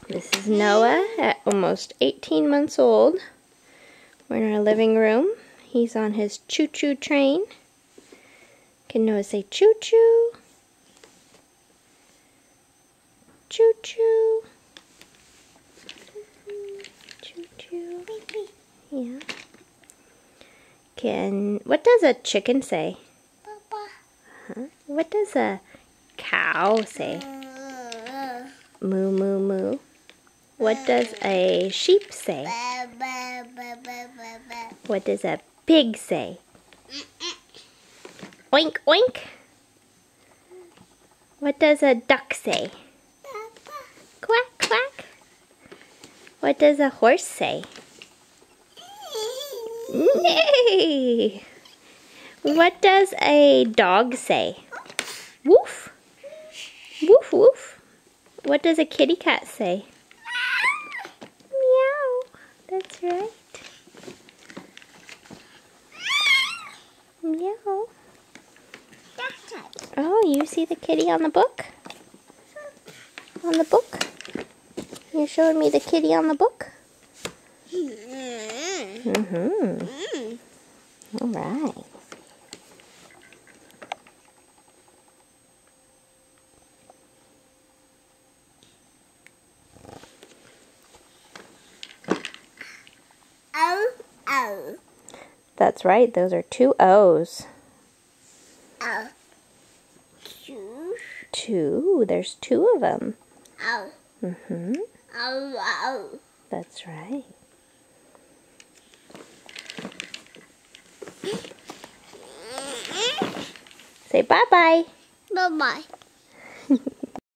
This is Noah at almost 18 months old. We're in our living room. He's on his choo-choo train. Can Noah say choo-choo? Choo-choo. Choo-choo. Yeah. What does a chicken say? Papa. Huh? What does a cow say? Moo, moo, moo. What does a sheep say? What does a pig say? Oink, oink. What does a duck say? Quack, quack. What does a horse say? Neigh. What does a dog say? Woof. Woof, woof. What does a kitty cat say? Meow. That's right. Meow. Oh, you see the kitty on the book? On the book? You're showing me the kitty on the book? Mm-hmm. All right. Oh. That's right. Those are 2 O's. Oh. 2. There's 2 of them. Oh. Mm-hmm. Oh. That's right. Say bye-bye. Bye-bye.